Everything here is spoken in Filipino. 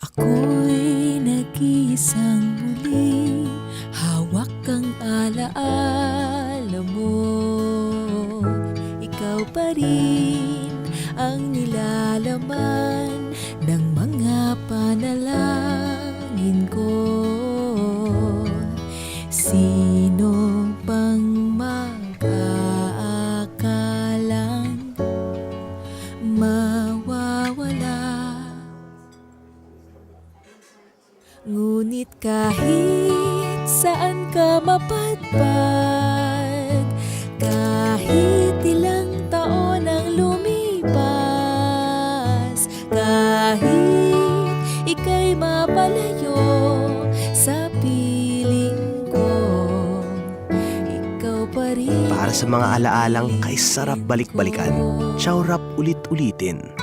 Ako'y nag-iisang muli, hawak ang alaala mo. Ikaw pa rin ang nilalaman ng mga panalangin ko. Sino bang mag-aakalang mawawala? Ngunit kahit saan ka mapadpad, kahit ilang taon ang lumipas, kahit ika'y mapalayo sa piling ko, ikaw pa rin. Para sa mga alaalang kay sarap balik-balikan, Ciao Rap ulit-ulitin.